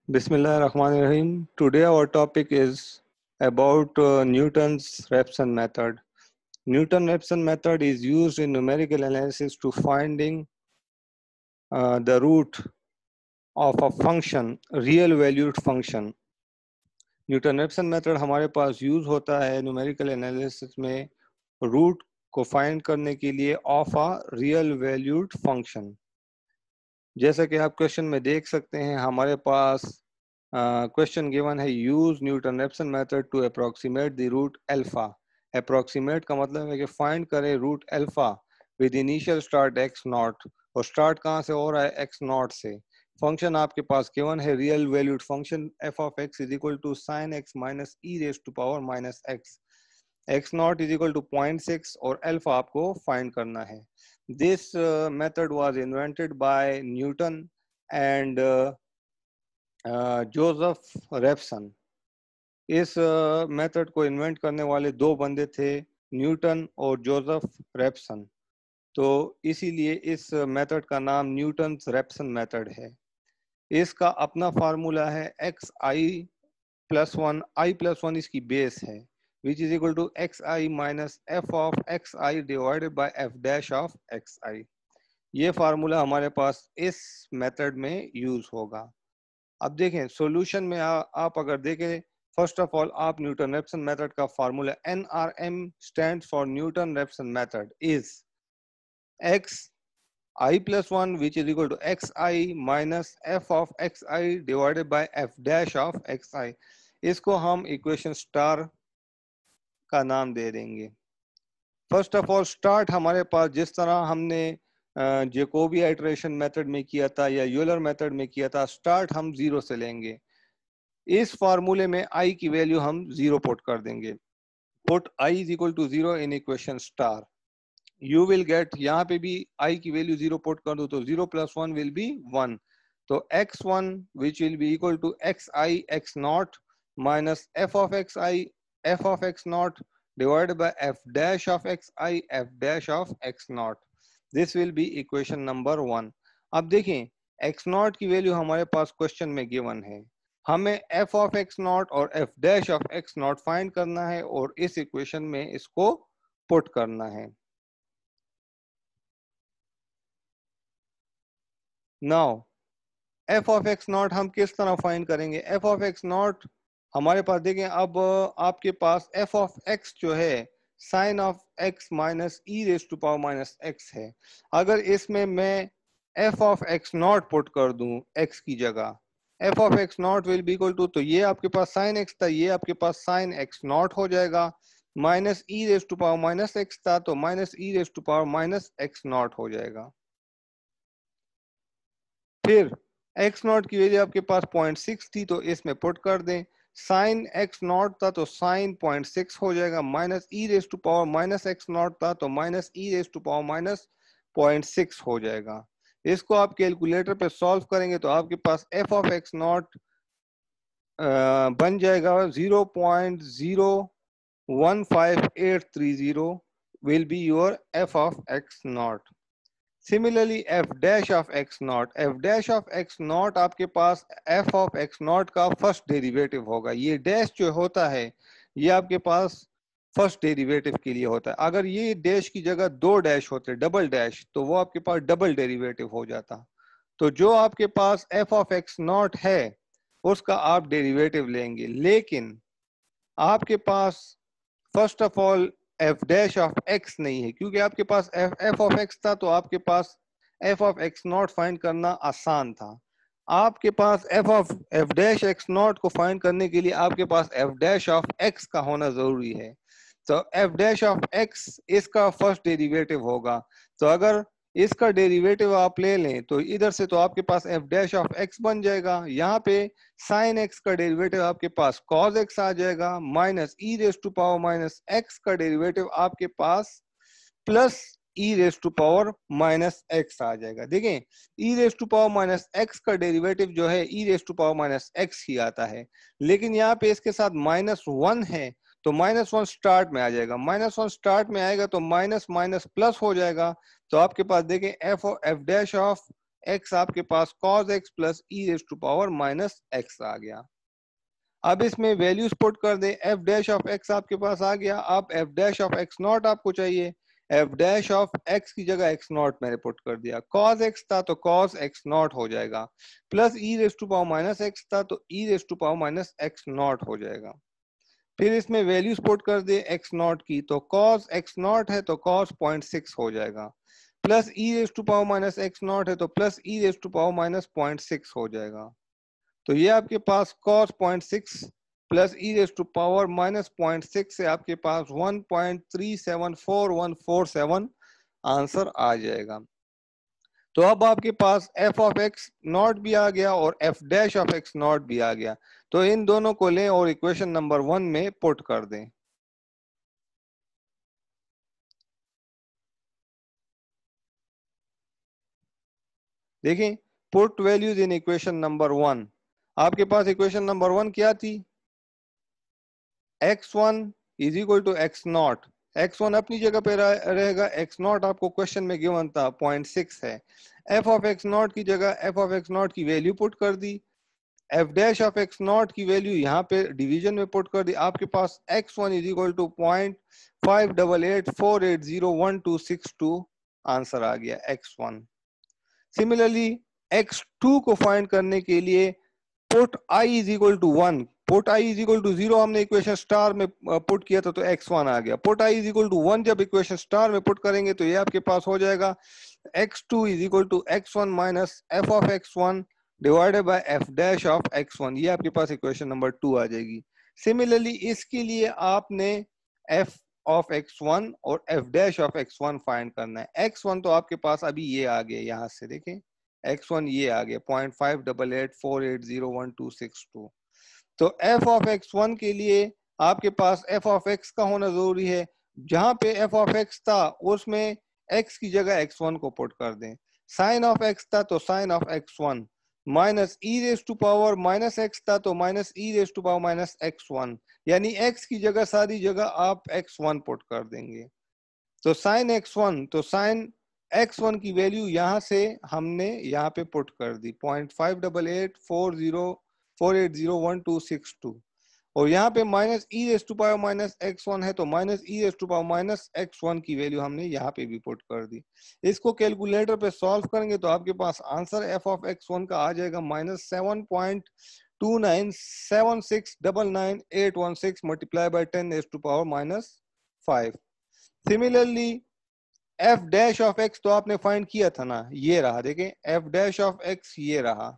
Bismillahirrahmanirrahim. Today our topic is about Newton's-Raphson method. Newton-Raphson method is used in numerical analysis to finding the root of a function, real valued function. Newton-Raphson method हमारे पास use होता है numerical analysis में root को find करने के लिए of a real valued function. जैसा कि आप क्वेश्चन में देख सकते हैं हमारे पास क्वेश्चन गिवन है use Newton Raphson method to approximate the root alpha. Approximate का मतलब है कि फाइंड करें root alpha with initial start X naught, और स्टार्ट कहाँ से हो रहा है एक्स नॉट से। फंक्शन आपके पास गिवन है real valued function F of X is equal to sine X minus E raise to power minus X, X naught is equal to 0.6 और अल्फा आपको फाइंड करना है। This method was invented by Newton and Joseph Raphson. इस method को invent करने वाले दो बंदे थे, न्यूटन और जोसेफ रेप्सन। तो इसीलिए इस मेथड का नाम न्यूटन्स रेप्सन मेथड है। इसका अपना फार्मूला है एक्स आई प्लस वन, आई प्लस वन इसकी बेस है, which is equal to xi minus f of xi divided by f dash of xi। ये फार्मूला हमारे पास इस मेथड में यूज होगा। अब देखें सॉल्यूशन में आप अगर देखें, फर्स्ट ऑफ ऑल आप न्यूटन-रेप्सन मेथड का formula NRM stands for Newton-Raphson method is x I plus 1 which is equal to xi minus f of xi divided by f dash of xi। इसको हम equation star का नाम दे देंगे। First of all start हमारे पास जिस तरह हमने Jacobi iteration method में किया था या यूलर मेथड में किया था, स्टार्ट हम जीरो से लेंगे। इस फार्मूले में आई की वैल्यू हम जीरो पुट कर देंगे। Put I is equal to zero in equation star, you will get, यहाँ पे भी आई की वैल्यू जीरो पुट कर दो तो zero plus one will be one. तो x1 which will be equal to X I X naught minus F of X naught divided by f dash of xi f dash of x naught। This will be equation number 1। अब देखें x naught की value हमारे पास question में given है, हमें f of x naught और f dash of x naught find करना है और इस इक्वेशन में इसको पुट करना है। Now f of x naught हम किस तरह फाइंड करेंगे? f of x naught हमारे पास देखें, अब आपके पास f of x जो है sine of x minus E raise to power minus x है। अगर इसमें मैं f of x naught put कर दूं x की जगह, f of x naught will be equal to, तो ये आपके पास साइन x था, ये आपके पास साइन x नॉट हो जाएगा, minus E raise to power minus x था तो minus E raise to power minus x naught हो जाएगा। फिर x नॉट की वैल्यू आपके पास 0.6 थी तो इसमें पुट कर दें, साइन x नॉट था तो साइन 0.6 हो जाएगा, minus E raise to power minus x naught था तो minus E raise to power minus 0.6 हो जाएगा। इसको आप कैलकुलेटर पे सॉल्व करेंगे तो आपके पास f ऑफ x नॉट बन जाएगा 0.015830 will be your f of x not. Similarly, f dash of x naught, f dash of x naught आपके पास f of x naught का फर्स्ट डेरिवेटिव होगा। ये डैश जो होता है ये आपके पास फर्स्ट डेरिवेटिव के लिए होता है। अगर ये डैश की जगह दो डैश होते डबल डैश तो वो आपके पास डबल डेरिवेटिव हो जाता। तो जो आपके पास f of x naught है उसका आप डेरिवेटिव लेंगे, लेकिन आपके पास first of all f dash of x नहीं है, क्योंकि आपके पास f ऑफ x था तो आपके पास f of x not find करना आसान था। आपके पास f डैश x नॉट को फाइंड करने के लिए आपके पास f डैश ऑफ x का होना जरूरी है। तो f डैश ऑफ x इसका फर्स्ट डेरिवेटिव होगा, तो अगर इसका डेरिवेटिव आप ले लें तो इधर से तो आपके पास f डैश ऑफ x बन जाएगा, यहाँ पे साइन x का डेरिवेटिव आपके पास cos x आ जाएगा, minus E raise to power minus x का डेरिवेटिव आपके पास plus e raise to power minus x आ जाएगा। देखें e raise to power minus x का डेरिवेटिव जो है e raise to power minus x ही आता है, लेकिन यहाँ पे इसके साथ माइनस वन है तो माइनस वन स्टार्ट में आ जाएगा, माइनस वन स्टार्ट में आएगा तो माइनस माइनस प्लस हो जाएगा। तो आपके पास देखें f डैश ऑफ x आपके पास cos x plus e raise to power minus x आ गया। अब इसमें वैल्यूज पुट कर दें, f डैश ऑफ x आपके पास आ गया। अब f dash of x naught आपको चाहिए, f डैश ऑफ x की जगह x नॉट मैंने पुट कर दिया। cos x था तो cos x नॉट हो जाएगा, plus e raise to power minus x था तो e raise to power minus x naught हो जाएगा। फिर इसमें वैल्यूज पुट कर दे x नॉट की, तो cos x नॉट है तो cos 0.6 हो जाएगा, plus e raise to power minus x naught है तो plus e raise to power minus 0.6 हो जाएगा। तो ये आपके पास cos 0.6 plus e raise to power minus 0.6 से आपके पास 1.374147 आंसर आ जाएगा। तो अब आपके पास f ऑफ x नॉट भी आ गया और f dash of x not भी आ गया। तो इन दोनों को लें और इक्वेशन नंबर 1 में पुट कर दें। देखें, put values in equation number 1। आपके पास इक्वेशन नंबर 1 क्या थी? x1 is equal to x naught. x1 अपनी जगह पे रहेगा, x नॉट आपको क्वेश्चन में गिवन था 0.6 है। f ऑफ x नॉट की जगह f ऑफ x नॉट की वैल्यू पुट कर दी, f dash of x not की वैल्यू यहाँ पे डिवीजन में पुट कर दी। आपके पास x1 is equal to 0.588480126 answer आ गया x1। सिमिलरली x2 को फाइंड करने के लिए put i is equal to 1, put i is equal to 0 हमने इक्वेशन स्टार में पुट किया था तो x1 आ गया। Put i is equal to 1 जब इक्वेशन स्टार में पुट करेंगे तो ये आपके पास हो जाएगा x2 is equal to x1 minus f of x1 divided by f dash of x1। ये आपके पास इक्वेशन नंबर 2 आ जाएगी। सिमिलरली इसके लिए आपने f ऑफ x1 और f dash of x1 find करना है। x1 तो आपके पास अभी ये आ गया, यहां से देखें x1 ये आ गया 0.588480126। तो f ऑफ x1 के लिए आपके पास f ऑफ x का होना जरूरी है। जहां पे f ऑफ x था उसमें x की जगह x1 को पुट कर दें। साइन ऑफ x था तो sine of x1, minus e raise to power minus x था तो minus e raise to power minus x1, यानी x की जगह सारी जगह आप x1 पुट कर देंगे। तो साइन x1, तो साइन x1 की वैल्यू यहां से हमने यहाँ पे पुट कर दी 0.588480126 और यहाँ पे minus e raise to power minus x1 है तो minus e raise to power minus x1 की वैल्यू हमने यहाँ पे भी पुट कर दी। इसको कैलकुलेटर पे सॉल्व करेंगे तो आपके पास आंसर f ऑफ x1 का आ जाएगा minus 7.297699816 multiply by 10 raise to power minus 5। Similarly f dash of x तो आपने फाइंड किया था ना, ये रहा, देखें f डैश ऑफ x ये रहा।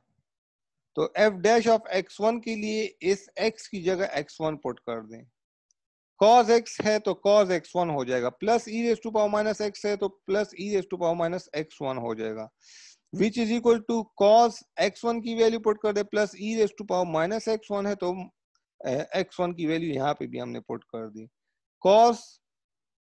तो f डैश ऑफ x1 के लिए इस x की जगह x1 पुट कर दें। cos x है तो cos x1 हो जाएगा, plus e raise to power minus x है तो plus e raise to power minus x1 हो जाएगा, which is equal to cos x1 की वैल्यू पुट कर दे, plus e raise to power minus x1 है तो x1 की वैल्यू यहाँ पे भी हमने पुट कर दी। cos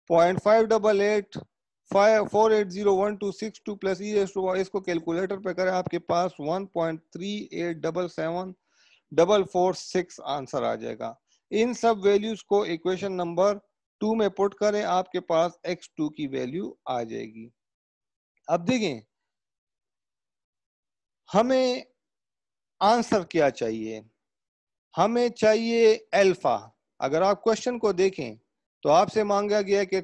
0.588480126 plus e raise to power, इसको कैलकुलेटर पे करें आपके पास 1.3877446 आंसर आ जाएगा। इन सब वैल्यूज को इक्वेशन नंबर 2 में पुट करें, आपके पास x2 की वैल्यू आ जाएगी। अब देखें हमें आंसर क्या चाहिए, हमें चाहिए अल्फा। अगर आप क्वेश्चन को देखें तो आपसे मांगा गया कि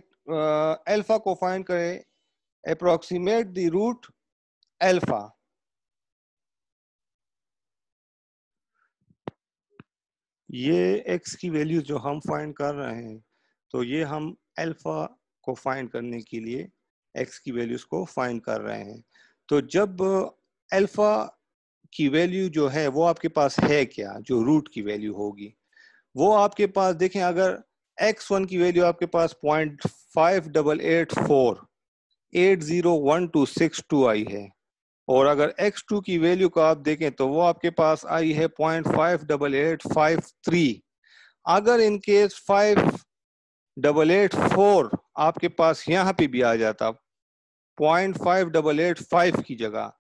अल्फा को फाइंड करें, अप्रोक्सीमेट द रूट अल्फा। ये x की वैल्यू जो हम फाइंड कर रहे हैं तो ये हम अल्फा को फाइंड करने के लिए x की वैल्यूज को फाइंड कर रहे हैं। तो जब अल्फा की वैल्यू जो है वो आपके पास है क्या, जो रूट की वैल्यू होगी वो आपके पास देखें, अगर x1 की वैल्यू आपके पास 0.58480126 आई है और अगर x2 की वैल्यू को आप देखें तो वो आपके पास आई है 0.58853। अगर इन केस 5884 आपके पास यहाँ पे भी आ जाता 0.5885 की जगह,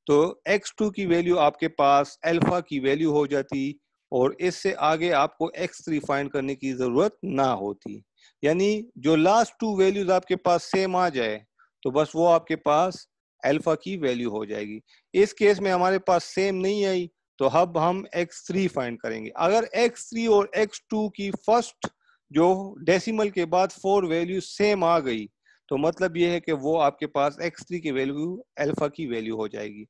तो x2 की वैल्यू आपके पास अल्फा की वैल्यू हो जाती और इससे आगे आपको x3 फाइंड करने की जरूरत ना होती। यानी जो लास्ट टू वैल्यूज आपके पास सेम आ जाए तो बस वो आपके पास अल्फा की वैल्यू हो जाएगी। इस केस में हमारे पास सेम नहीं आई तो अब हम x3 फाइंड करेंगे। अगर x3 और x2 की फर्स्ट जो डेसिमल के बाद 4 वैल्यू सेम आ गई तो मतलब ये है कि वो आपके पास x3 की वैल्यू अल्फा की वैल्यू हो जाएगी।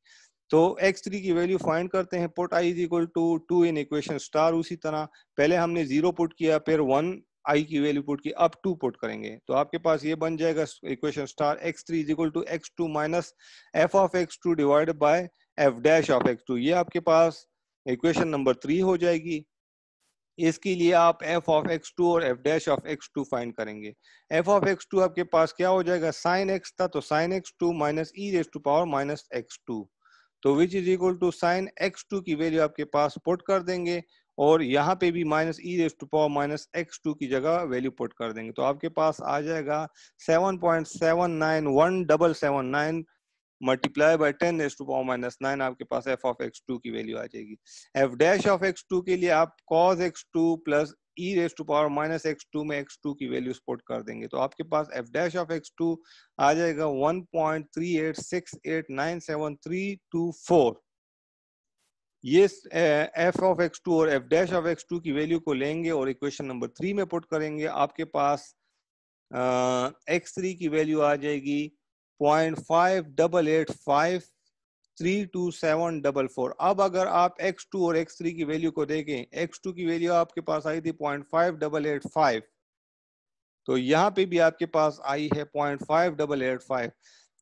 तो x3 की वैल्यू फाइंड करते हैं। Put i is equal to 2 in equation star. उसी तरह पहले हमने 0 पुट किया, फिर 1 i की वैल्यू पुट की, अब 2 पुट करेंगे तो आपके पास ये बन जाएगा equation star x3 is equal to x2 minus f of x2 divided by f dash of x2। ये आपके पास इक्वेशन नंबर 3 हो जाएगी। इसके लिए आप f ऑफ x2 और f dash of x2 find करेंगे। f ऑफ x2 आपके पास क्या हो जाएगा, sin x था तो sin x2 minus e raise to power minus x2, तो which is equal to sin x2 की वैल्यू आपके पास पुट कर देंगे और यहाँ पे भी minus e raise to power minus x2 की जगह वैल्यू पुट कर देंगे तो आपके पास आ जाएगा 7.791779 multiply by 10 raise to power minus 9। आपके पास f ऑफ x2 की वैल्यू आ जाएगी। f डैश ऑफ x2 के लिए आप cos x2 plus e raise to power minus x2 में x2 की वैल्यू पुट कर देंगे तो आपके पास f डैश ऑफ x2 आ जाएगा 1.3868973324। ये f ऑफ x2 और f डैश ऑफ x2 की वैल्यू को लेंगे और इक्वेशन नंबर 3 में पुट करेंगे। आपके पास x3 की वैल्यू आ जाएगी 0.58853274। अब अगर आप x2 और x3 की वैल्यू को देखें, x2 की वैल्यू आपके पास आई थी 0.5885, तो यहाँ पे भी आपके पास आई है 0.5885।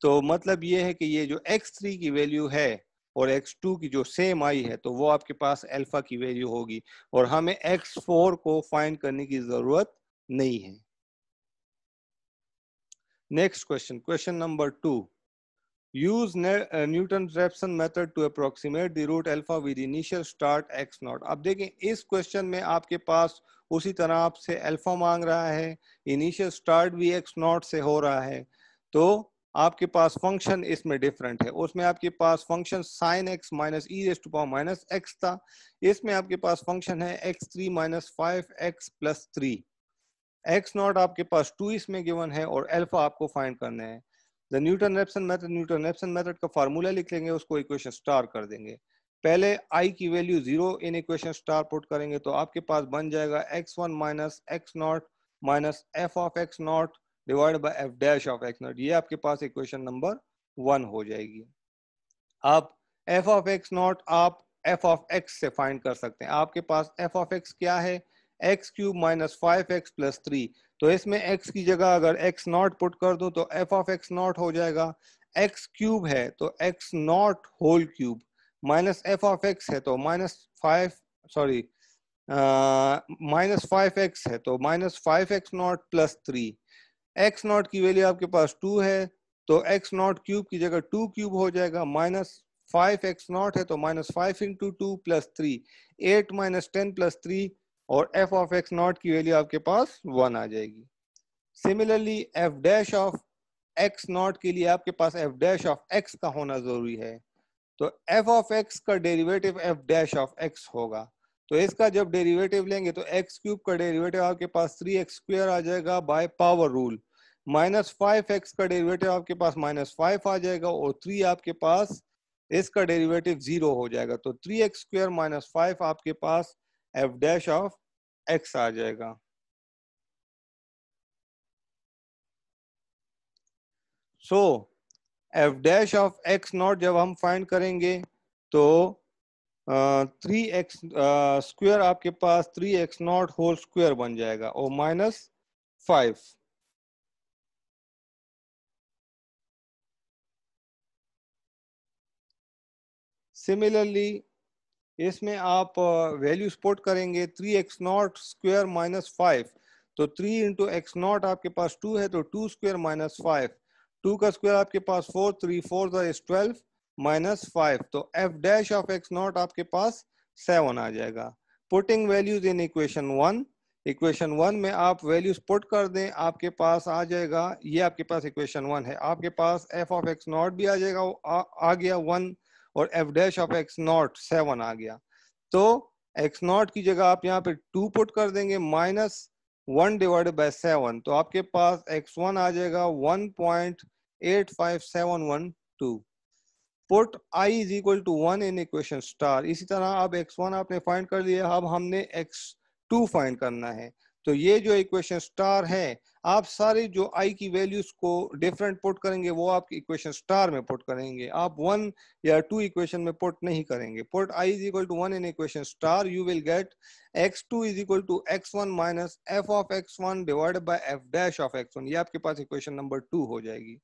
तो मतलब ये है कि ये जो x3 की वैल्यू है और x2 की जो सेम आई है तो वो आपके पास अल्फा की वैल्यू होगी और हमें x4 को फाइंड करने की जरूरत नहीं है। Next question, question number 2. Use Newton-Raphson method to approximate the root alpha with initial start x naught. अब देखें इस क्वेश्चन में आपके पास उसी तरह आपसे अल्फा मांग रहा है, इनिशियल स्टार्ट भी x नॉट से हो रहा है, तो आपके पास फंक्शन इसमें डिफरेंट है। उसमें आपके पास function sin x minus E raise to power minus x था, इसमें आपके पास फंक्शन है x3 minus 5x plus 3। x not आपके पास 2 इसमें गिवन है और अल्फा आपको फाइंड करना है। द न्यूटन रेफसन मेथड का फार्मूला लिख लेंगे, उसको इक्वेशन स्टार कर देंगे। पहले i की value 0 in equation star put करेंगे तो आपके पास बन जाएगा x1 minus x naught minus f of x not divide by f dash of x not. ये आपके पास इक्वेशन नंबर 1 हो जाएगी। अब f ऑफ x नॉट आप f ऑफ x से फाइंड कर सकते हैं। आपके पास f ऑफ x क्या है, x cube minus 5x plus 3, तो इसमें x की जगह अगर x नॉट पुट कर दूं तो f ऑफ x नॉट हो जाएगा, x क्यूब है तो x naught whole cube minus f of x है तो माइनस 5x है तो minus 5x naught plus 3। x not की वैल्यू आपके पास 2 है तो x नॉट क्यूब की जगह 2 क्यूब हो जाएगा, माइनस 5x नॉट है तो minus 5 into 2 plus 3, 8 minus 10 plus 3 और f ऑफ x नॉट की वैल्यू आपके पास 1 आ जाएगी। Similarly f dash of x not के लिए आपके पास f डैश ऑफ x का होना जरूरी है, तो f ऑफ x का derivative f dash of x होगा। तो इसका जब डेरिवेटिव लेंगे तो x क्यूब का डेरिवेटिव आपके पास 3x स्क्वायर आ जाएगा by power rule, minus 5x का डेरिवेटिव आपके पास माइनस 5 आ जाएगा और 3 आपके पास इसका डेरिवेटिव 0 हो जाएगा, तो 3x स्क्वायर माइनस 5 आपके पास f डैश ऑफ x आ जाएगा। सो f dash of x not जब हम फाइंड करेंगे तो 3x स्क्वायर आपके पास 3x नॉट होल स्क्वायर बन जाएगा और माइनस 5। सिमिलरली इसमें आप वैल्यू पुट करेंगे 3x नॉट स्क्वायर माइनस 5, तो 3 इंटू एक्स नॉट आपके पास 2 है तो 2 स्क्वायर माइनस 5, 2 का स्क्वायर आपके पास 4, 3 4 इज 12 माइनस 5, तो f dash of x not आपके पास 7 आ जाएगा। Putting values in equation 1, equation 1 में आप वैल्यूज पुट कर दें, आपके पास आ जाएगा, ये आपके पास इक्वेशन 1 है, आपके पास f ऑफ x नॉट भी आ जाएगा, आ गया 1 और f dash of x not 7 आ गया। तो x नॉट की जगह आप यहाँ पे 2 पुट कर देंगे, माइनस 1 डिवाइडेड बाय 7, तो आपके पास x1 आ जाएगा 1.8571 2. Put i is equal to 1 in equation star. इसी तरह अब x1 आपने फाइंड कर लिया, अब हमने x2 फाइंड करना है. तो ये जो इक्वेशन स्टार है, आप सारे जो i की वैल्यूज को डिफरेंट पुट करेंगे वो आपकी इक्वेशन स्टार में पुट करेंगे. आप 1 या 2 इक्वेशन में पुट नहीं करेंगे. Put i is equal to 1 in equation star, you will get x2 is equal to x1 minus f of x1 divided by f dash of x1. ये आपके पास इक्वेशन नंबर 2 हो जाएगी.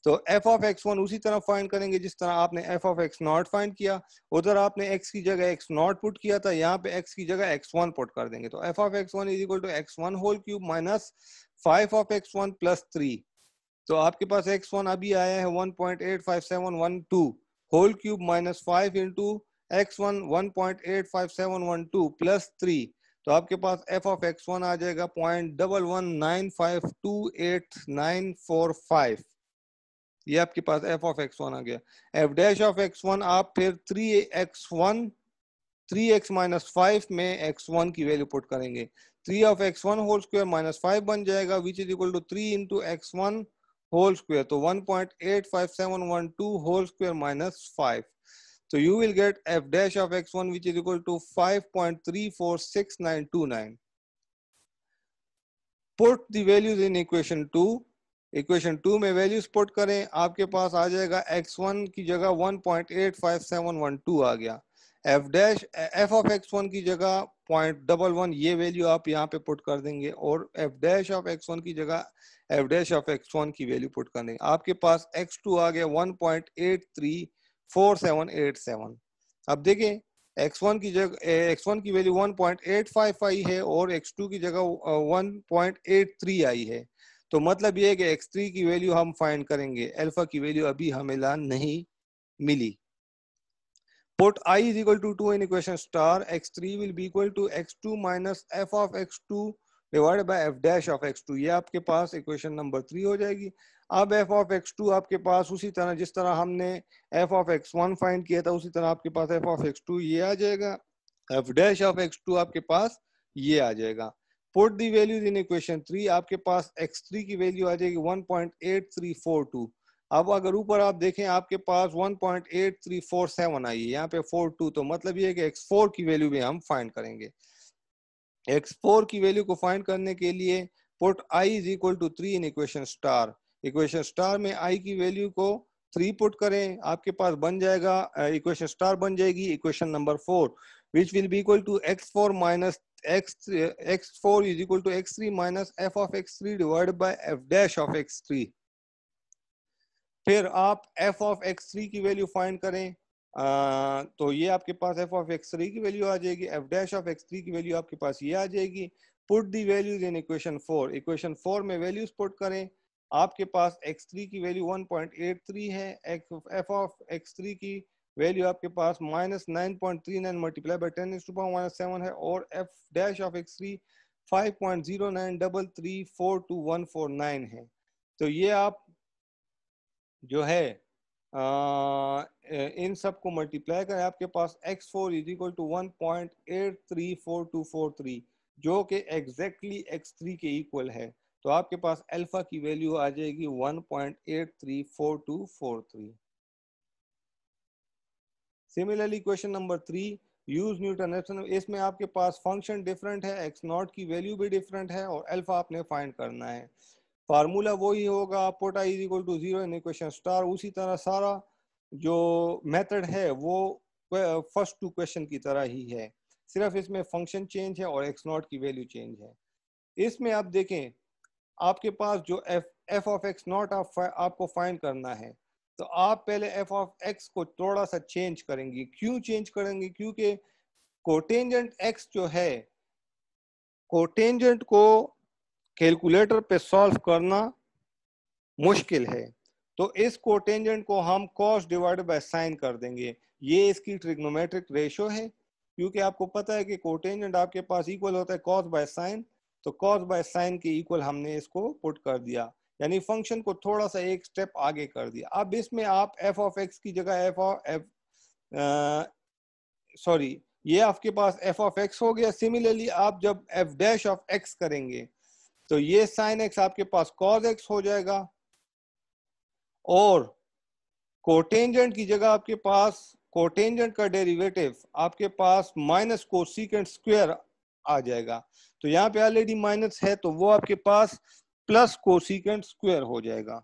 तो f ऑफ x1 उसी तरह find करेंगे जिस तरह आपने f of x not find किया. उधर आपने x की जगह x नॉट पुट किया था, यहाँ पे x की जगह x1 पुट कर देंगे. तो f of x1 is equal to x1 whole cube minus 5 of x1 plus 3. तो आपके पास x1 अभी आया है 1.85712 whole cube minus 5 into x1 1.85712 plus 3. तो आपके पास f ऑफ x1 आ जाएगा 0.119528945. ये आपके पास f ऑफ x1 आ गया. f डैश ऑफ x1 आप फिर 3x माइनस 5 में x1 की वैल्यू पुट करेंगे. 3 of x1 whole square minus 5 बन जाएगा, which is equal to 3 into x1 whole square. तो 1.85712 होल स्क्वायर माइनस 5. तो you will get f dash of x1 which is equal to 5.346929. Put the values in equation 2. Equation 2 में values put करें, आपके पास आ जाएगा x1 की जगह 1.85712 आ गया. f dash f of x1 की जगह 0.11 ये वैल्यू आप यहाँ पे पुट कर देंगे, और f डैश ऑफ x1 की जगह f डैश ऑफ x1 की वैल्यू पुट कर देंगे. आपके पास x2 आ गया 1.834787. अब देखें x1 की जगह x1 की वैल्यू 1.85 आई है और x2 की जगह 1.83 आई है. तो मतलब ये है कि x3 की वैल्यू हम फाइंड करेंगे. अल्फा की वैल्यू अभी हमें नहीं मिली. Put i is equal to 2 in equation star, x3 will be equal to x2 minus f of x2 divided by f dash of x2. ये आपके पास इक्वेशन नंबर 3 हो जाएगी. अब f of x2 आपके पास उसी तरह जिस तरह हमने f of x1 फाइंड किया था, उसी तरह आपके पास f of x2 ये आ जाएगा, f dash of x2 आपके पास ये आ जाएगा. Put the values in equation 3. आपके पास x3 की वैल्यू आ जाएगी 1.8342. अब अगर ऊपर आप देखें आपके पास 1.8347 आई है, यहाँ पे 42. तो मतलब ये है कि x4 की वैल्यू भी हम फाइंड करेंगे. x4 की वैल्यू को फाइंड करने के लिए put i is equal to 3 in equation star. Equation star में i की वैल्यू को 3 पुट करें, आपके पास बन जाएगा इक्वेशन स्टार बन जाएगी equation number 4, which will be equal to x4 minus x4 is equal to x3 minus f of x3 divided by f dash of x3. फिर आप f ऑफ x3 की वैल्यू फाइंड करें, तो ये आपके पास f of x3 की value आ जाएगी, f डैश ऑफ x3 की वैल्यू आपके पास ये आ जाएगी. Put the values in equation 4. Equation 4 में वैल्यूज पुट करें, आपके पास x3 की वैल्यू 1.83 है, f ऑफ x3 की वैल्यू आपके पास माइनस 9.39 मल्टीप्लाई बाय 10⁻⁻7 है, और f डैश ऑफ x3 5.09334249 है. तो ये आप जो है इन सब को मल्टीप्लाई करें, आपके पास x4 इज इक्वल टू 1.834243 जो कि एग्जैक्टली x3 के इक्वल है. तो आपके पास अल्फा की वैल्यू आ जाएगी 1.834243. Similarly question number 3, use Newton Raphson. इसमें आपके पास फंक्शन डिफरेंट है, x नॉट की वैल्यू भी डिफरेंट है, और अल्फा आपने फाइंड करना है. फार्मूला वही होगा, put i is equal to 0 in equation star. उसी तरह सारा जो मेथड है वो फर्स्ट 2 क्वेश्चन की तरह ही है, सिर्फ इसमें फंक्शन चेंज है और x नॉट की वैल्यू चेंज है. इसमें आप देखें आपके पास जो f ऑफ x नॉट आपको फाइंड करना है, तो आप पहले f ऑफ x को थोड़ा सा चेंज करेंगे. क्यों चेंज करेंगे? क्योंकि कोटेंजेंट x जो है, कोटेंजेंट को कैलकुलेटर पे सॉल्व करना मुश्किल है, तो इस कोटेंजेंट को हम कॉस डिवाइडेड बाय साइन कर देंगे. ये इसकी ट्रिग्नोमेट्रिक रेशो है, क्योंकि आपको पता है कि कोटेंजेंट आपके पास इक्वल होता है कॉस बाय साइन. तो कॉस बाय साइन के इक्वल हमने इसको पुट कर दिया, यानी फंक्शन को थोड़ा सा एक स्टेप आगे कर दिया. अब इसमें आप f ऑफ x की जगह सॉरी ये आपके पास f ऑफ x हो गया. सिमिलरली आप जब f डैश ऑफ x करेंगे तो ये साइन x आपके पास cos x हो जाएगा, और कोटेंजेंट की जगह आपके पास कोटेंजेंट का डेरिवेटिव आपके पास माइनस कोसेकेंट स्क्वायर आ जाएगा। तो यहाँ पे ऑलरेडी माइनस है तो वो आपके पास प्लस कोसेकेंट स्क्वायर हो जाएगा।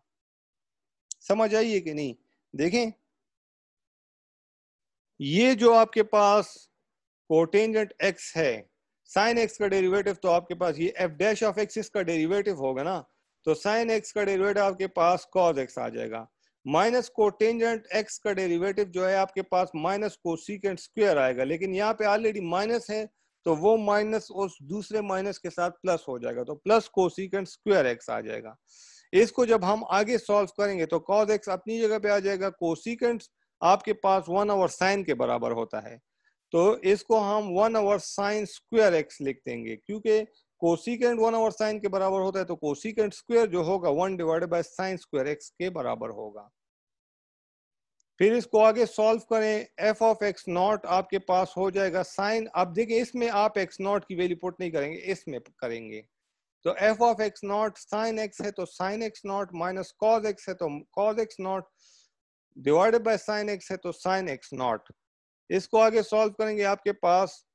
समझ आइए कि नहीं? देखें, ये जो आपके पास कोटेंजेंट x है, साइन x का डेरिवेटिव तो आपके पास ये f डैश ऑफ x इसका डेरिवेटिव होगा ना, तो साइन x का डेरिवेटिव आपके पास cos x आ जाएगा। माइनस कोटेंजेंट x का डेरिवेटिव जो है आपके पास माइनस कोसेकेंट स्क्वायर आएगा, लेकिन यहाँ पे ऑलरेडी माइनस है तो वो माइनस उस दूसरे माइनस के साथ प्लस हो जाएगा, तो प्लस कोसेकेंट स्क्वायर x आ जाएगा। इसको जब हम आगे सॉल्व करेंगे तो cos x अपनी जगह पे आ जाएगा, कोसेकेंट आपके पास 1/sin साइन के बराबर होता है, तो इसको हम 1/sin साइन स्क्वायर एक्स लिख देंगे, क्योंकि कोसेकेंट 1/sin साइन के बराबर होता है तो कोसेकेंट स्क्वायर जो होगा 1/sin स्क्वायर एक्स के बराबर होगा। फिर इसको आगे सॉल्व करें, f ऑफ x नॉट आपके पास हो जाएगा साइन, अब देखिए इसमें आप x नॉट की वैल्यू पुट नहीं करेंगे, इसमें करेंगे, तो f of x naught sine x है तो sine x naught, minus cos x है तो cos x naught, divided by sine x है तो साइन x नॉट। इसको आगे सॉल्व करेंगे, आपके पास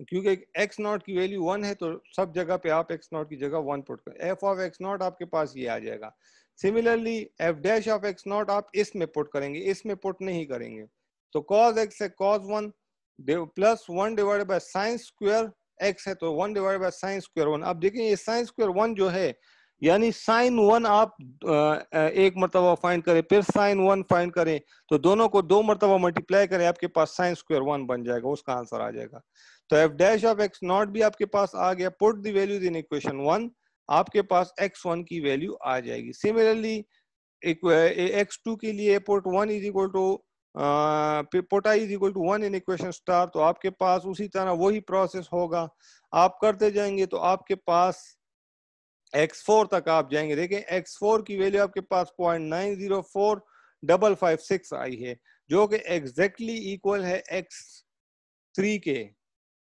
क्योंकि x नॉट की वैल्यू 1 है तो सब जगह पे आप x नॉट की जगह 1 पुट करें, f ऑफ x नॉट आपके पास ये आ जाएगा। Similarly f dash of x not आप इसमें पुट करेंगे, इसमें पुट नहीं करेंगे, तो cos x है cos 1 plus 1 divided by sine square x है तो 1 डिवाइडेड बाय साइन स्क्वायर 1। अब देखिए ये साइन स्क्वायर 1 जो है, यानी साइन 1 आप एक मरतबा फाइंड करें, फिर साइन 1 फाइंड करें, तो दोनों को 2 मरतबा मल्टीप्लाई करें, आपके पास साइन स्क्वायर 1 बन जाएगा, उसका आंसर आ जाएगा। तो f dash of x not भी आपके पास आ गया, put the values in equation 1, आपके पास x1 की वैल्यू आ जाएगी। सिमिलरली x2 के लिए put 1 is equal to put i is equal to 1 in equation star, तो आपके पास उसी तरह वही प्रोसेस होगा, आप करते जाएंगे तो आपके पास x4 तक आप जाएंगे। देखें x4 की वैल्यू आपके पास 0.904556 आई है, जो कि एग्जैक्टली इक्वल है x3 के,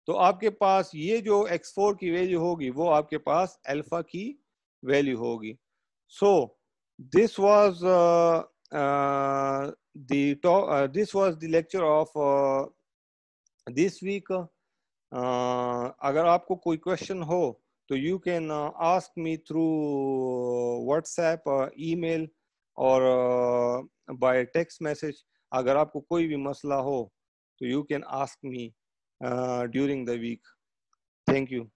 तो आपके पास ये जो x4 की वैल्यू होगी वो आपके पास अल्फा की वैल्यू होगी। So this was this was the lecture of this week. अगर आपको कोई क्वेश्चन हो तो you can ask me through WhatsApp, email और बाय टेक्स्ट मैसेज। अगर आपको कोई भी मसला हो तो you can ask me during the week. Thank you.